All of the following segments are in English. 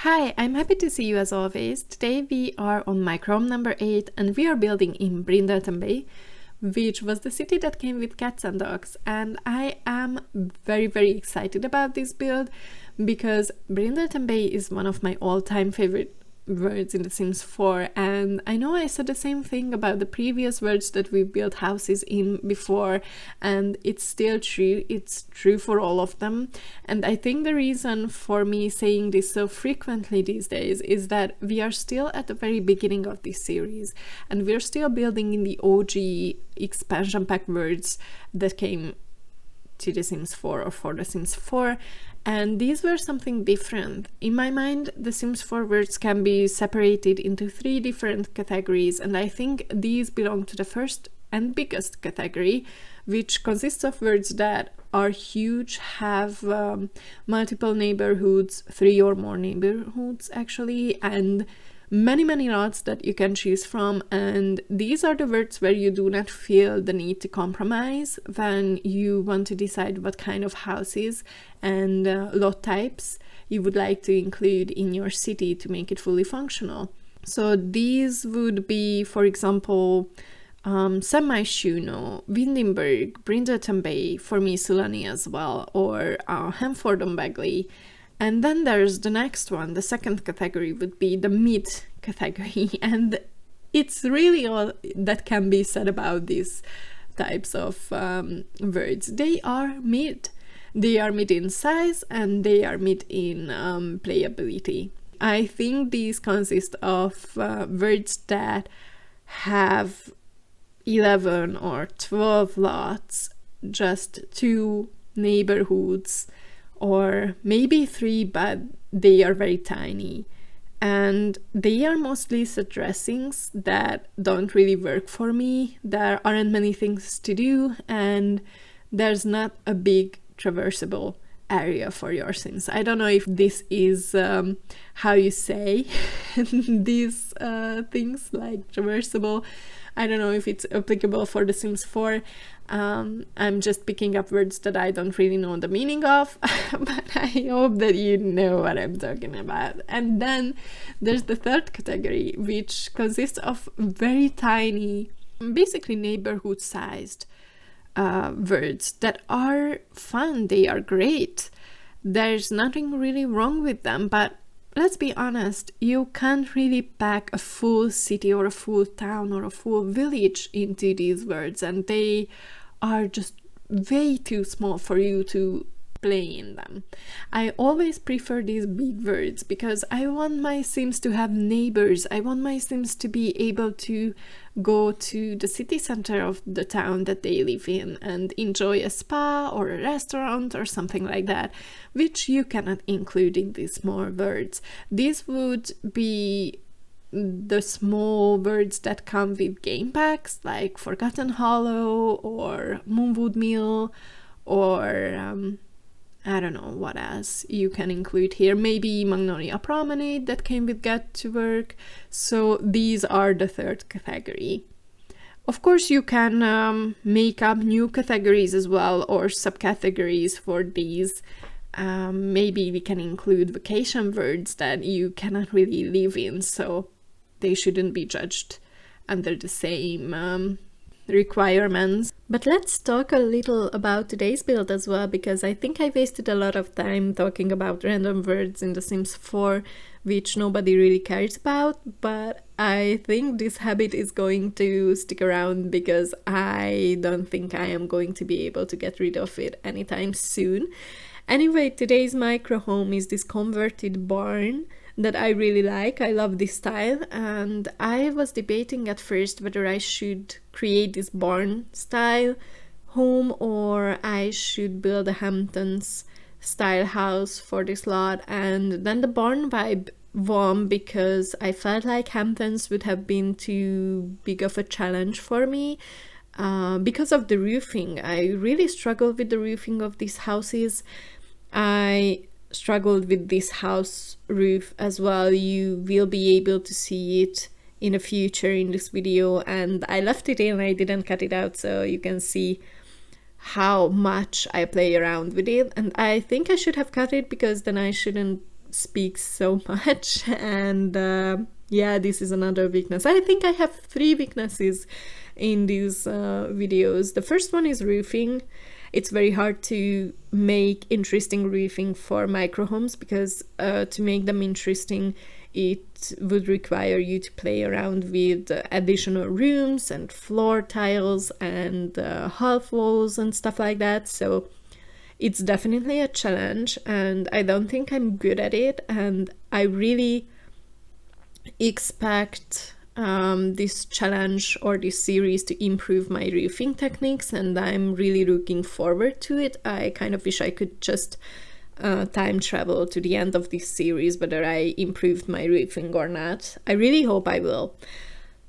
Hi, I'm happy to see you as always. Today we are on my Chrome number 8 and we are building in Brindleton Bay, which was the city that came with cats and dogs. And I am very excited about this build because Brindleton Bay is one of my all-time favorite worlds in The Sims 4, and I know I said the same thing about the previous worlds that we built houses in before, and it's still true. It's true for all of them. And I think the reason for me saying this so frequently these days is that we are still at the very beginning of this series, and we're still building in the OG expansion pack worlds that came to The Sims 4 or for The Sims 4, and these were something different. In my mind, The Sims 4 words can be separated into 3 different categories, and I think these belong to the first and biggest category, which consists of words that are huge, have multiple neighborhoods, 3 or more neighborhoods actually, and many lots that you can choose from. And these are the words where you do not feel the need to compromise when you want to decide what kind of houses and lot types you would like to include in your city to make it fully functional. So these would be, for example, Semi-Shuno, Windenburg, Brindleton Bay, for me Sulani as well, or Hemford-on-Bagley. And then there's the next one. The second category would be the mid category, and it's really all that can be said about these types of words. They are mid. They are mid in size and they are mid in playability. I think these consist of words that have 11 or 12 lots, just 2 neighborhoods, or maybe 3, but they are very tiny. And they are mostly set dressings that don't really work for me. There aren't many things to do, and there's not a big traversable area for your Sims. I don't know if this is how you say these things, like traversable. I don't know if it's applicable for The Sims 4. I'm just picking up words that I don't really know the meaning of, but I hope that you know what I'm talking about. And then there's the third category, which consists of very tiny, basically neighborhood-sized words that are fun. They are great. There's nothing really wrong with them, but let's be honest, you can't really pack a full city or a full town or a full village into these words, and they are just way too small for you to play in them. I always prefer these big words because I want my Sims to have neighbors. I want my Sims to be able to go to the city center of the town that they live in and enjoy a spa or a restaurant or something like that, which you cannot include in these small words. These would be the small words that come with game packs, like Forgotten Hollow or Moonwood Mill, or I don't know what else you can include here. Maybe Magnolia Promenade that came with Get to Work. So these are the third category. Of course, you can make up new categories as well, or subcategories for these. Maybe we can include vacation words that you cannot really live in, so they shouldn't be judged under the same requirements. But let's talk a little about today's build as well, because I think I wasted a lot of time talking about random words in The Sims 4, which nobody really cares about, but I think this habit is going to stick around because I don't think I am going to be able to get rid of it anytime soon. Anyway, today's micro home is this converted barn that I really like. I love this style, and I was debating at first whether I should create this barn style home or I should build a Hamptons style house for this lot, and then the barn vibe won because I felt like Hamptons would have been too big of a challenge for me because of the roofing. I really struggled with the roofing of these houses. I struggled with this house roof as well. You will be able to see it in the future in this video, and I left it in, I didn't cut it out, so you can see how much I play around with it. And I think I should have cut it because then I shouldn't speaks so much. And yeah, this is another weakness. I think I have 3 weaknesses in these videos. The first one is roofing. It's very hard to make interesting roofing for microhomes because to make them interesting, it would require you to play around with additional rooms and floor tiles and half walls and stuff like that. So it's definitely a challenge, and I don't think I'm good at it, and I really expect this challenge or this series to improve my roofing techniques, and I'm really looking forward to it. I kind of wish I could just time travel to the end of this series, whether I improved my roofing or not. I really hope I will.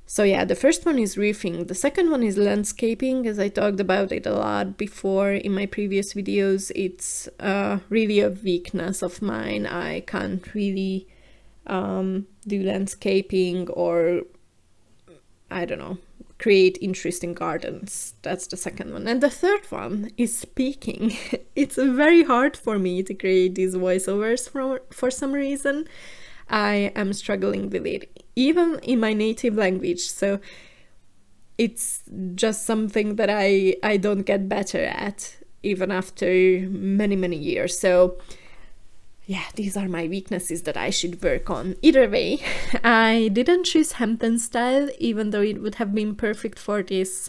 So yeah, the first one is roofing. The second one is landscaping, as I talked about it a lot before in my previous videos. It's really a weakness of mine. I can't really do landscaping or, I don't know, create interesting gardens. That's the second one. And the third one is speaking. It's very hard for me to create these voiceovers for some reason. I am struggling with it, even in my native language. So it's just something that I don't get better at, even after many, many years. So yeah, these are my weaknesses that I should work on. Either way, I didn't choose Hampton style, even though it would have been perfect for this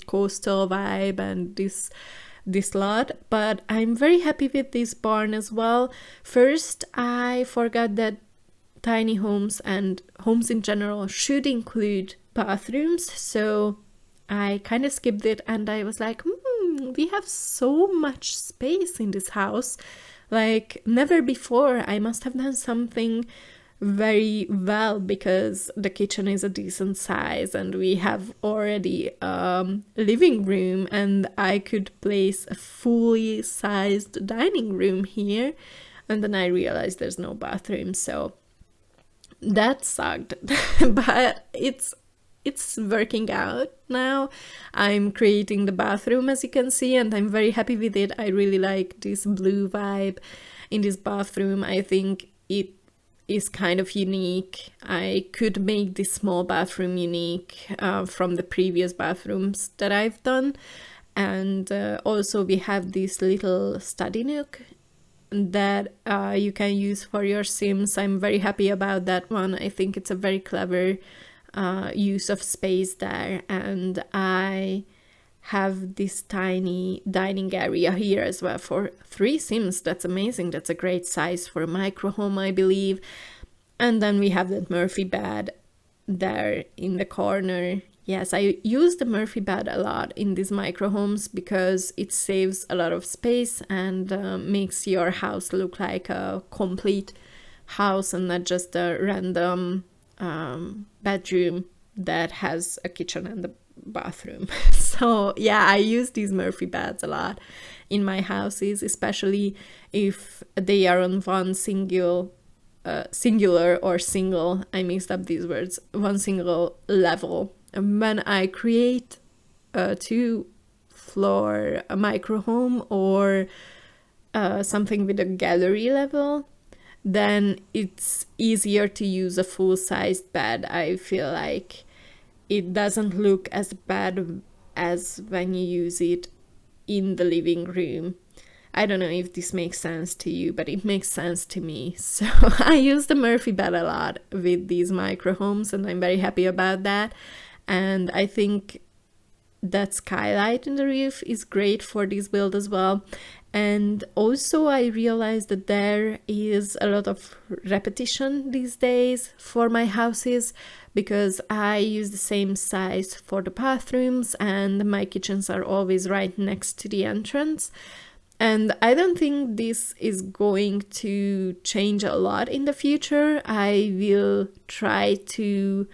coastal vibe and this lot, but I'm very happy with this barn as well. First, I forgot that tiny homes and homes in general should include bathrooms, so I kind of skipped it, and I was like, we have so much space in this house, like never before. I must have done something very well, because the kitchen is a decent size and we have already a living room, and I could place a fully sized dining room here. And then I realized there's no bathroom, so that sucked. But it's working out now. I'm creating the bathroom, as you can see, and I'm very happy with it. I really like this blue vibe in this bathroom. I think it is kind of unique. I could make this small bathroom unique from the previous bathrooms that I've done. And also we have this little study nook that you can use for your Sims. I'm very happy about that one. I think it's a very clever use of space there, and I have this tiny dining area here as well for 3 Sims. That's amazing. That's a great size for a micro home, I believe. And then we have that Murphy bed there in the corner. Yes, I use the Murphy bed a lot in these micro homes because it saves a lot of space and makes your house look like a complete house and not just a random bedroom that has a kitchen and a bathroom. So yeah, I use these Murphy beds a lot in my houses, especially if they are on one singular or single, I mixed up these words, one single level. And when I create a 2-floor micro home or something with a gallery level, then it's easier to use a full-sized bed. I feel like it doesn't look as bad as when you use it in the living room. I don't know if this makes sense to you, but it makes sense to me. So I use the Murphy bed a lot with these micro homes, and I'm very happy about that. And I think that skylight in the roof is great for this build as well. And also I realized that there is a lot of repetition these days for my houses, because I use the same size for the bathrooms and my kitchens are always right next to the entrance. And I don't think this is going to change a lot in the future. I will try to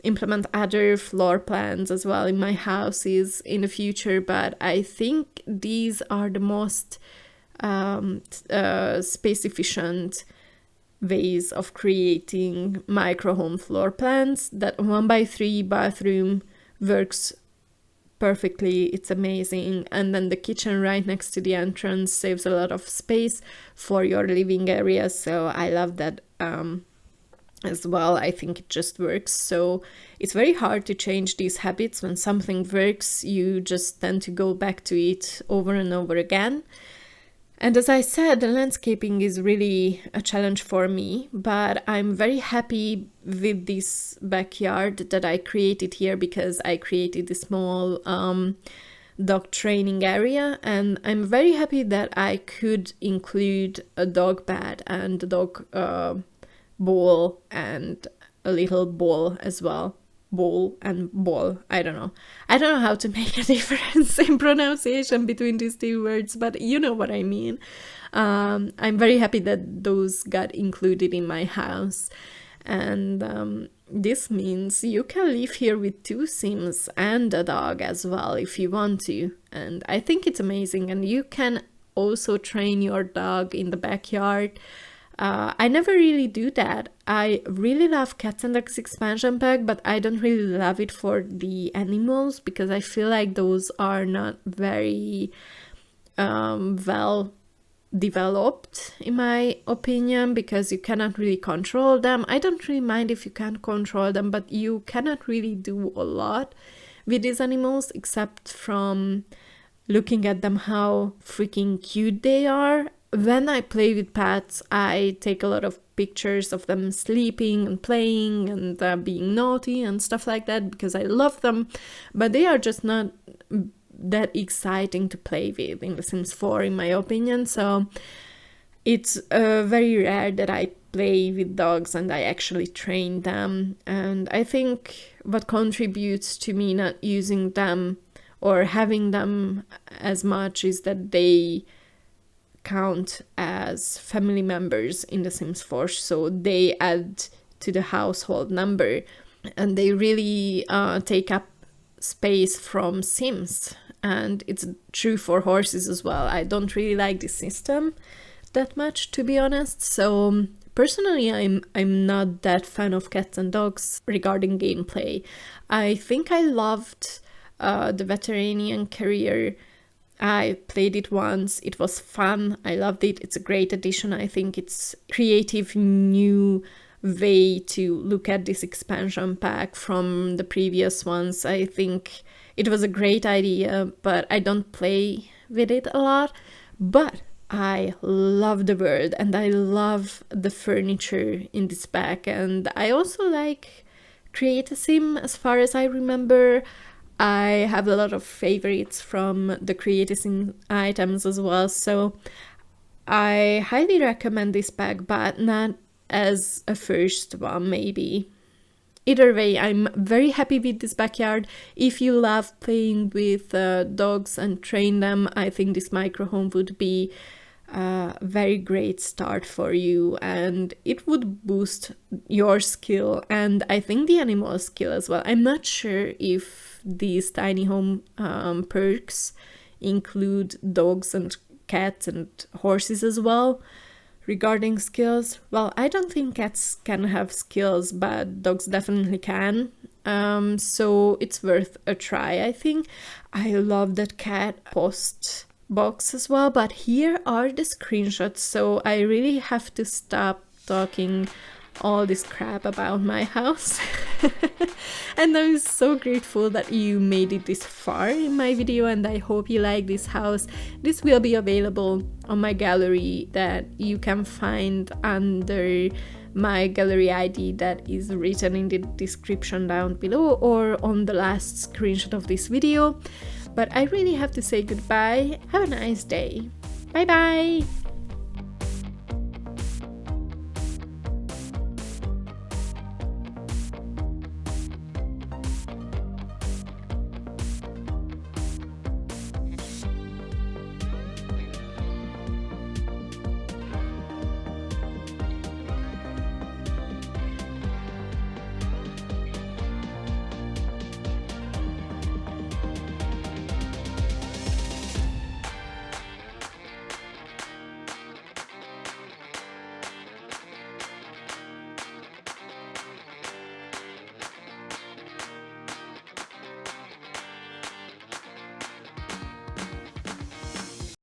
implement other floor plans as well in my houses in the future, but I think these are the most space efficient ways of creating micro home floor plans. That 1x3 bathroom works perfectly. It's amazing. And then the kitchen right next to the entrance saves a lot of space for your living area, so I love that as well. I think it just works. So it's very hard to change these habits. When something works, you just tend to go back to it over and over again. And as I said, the landscaping is really a challenge for me, but I'm very happy with this backyard that I created here, because I created a small dog training area, and I'm very happy that I could include a dog bed and a dog bowl and a little bowl as well. Bowl and ball. I don't know how to make a difference in pronunciation between these two words, but you know what I mean. I'm very happy that those got included in my house, and this means you can live here with 2 Sims and a dog as well if you want to, and I think it's amazing. And you can also train your dog in the backyard. I never really do that. I really love Cats and Dogs expansion pack, but I don't really love it for the animals, because I feel like those are not very well developed, in my opinion, because you cannot really control them. I don't really mind if you can't control them, but you cannot really do a lot with these animals, except from looking at them how freaking cute they are. When I play with pets, I take a lot of pictures of them sleeping and playing and being naughty and stuff like that, because I love them, but they are just not that exciting to play with in The Sims 4, in my opinion. So it's very rare that I play with dogs and I actually train them. And I think what contributes to me not using them or having them as much is that they count as family members in The Sims 4, so they add to the household number, and they really take up space from Sims. And it's true for horses as well. I don't really like this system that much, to be honest. So personally, I'm not that fan of Cats and Dogs regarding gameplay. I think I loved the Veterinarian career. I played it once, it was fun, I loved it, it's a great addition. I think it's creative new way to look at this expansion pack from the previous ones. I think it was a great idea, but I don't play with it a lot. But I love the world and I love the furniture in this pack, and I also like Create a Sim as far as I remember. I have a lot of favorites from the Create a Sim items as well, so I highly recommend this pack, but not as a first one maybe. Either way, I'm very happy with this backyard. If you love playing with dogs and train them, I think this micro home would be a very great start for you, and it would boost your skill and I think the animal skill as well. I'm not sure if these tiny home perks include dogs and cats and horses as well regarding skills. Well, I don't think cats can have skills, but dogs definitely can. So it's worth a try, I think. I love that cat post box as well, but here are the screenshots, so I really have to stop talking all this crap about my house. And I'm so grateful that you made it this far in my video, and I hope you like this house. This will be available on my gallery that you can find under my gallery ID that is written in the description down below or on the last screenshot of this video. But I really have to say goodbye. Have a nice day. Bye bye!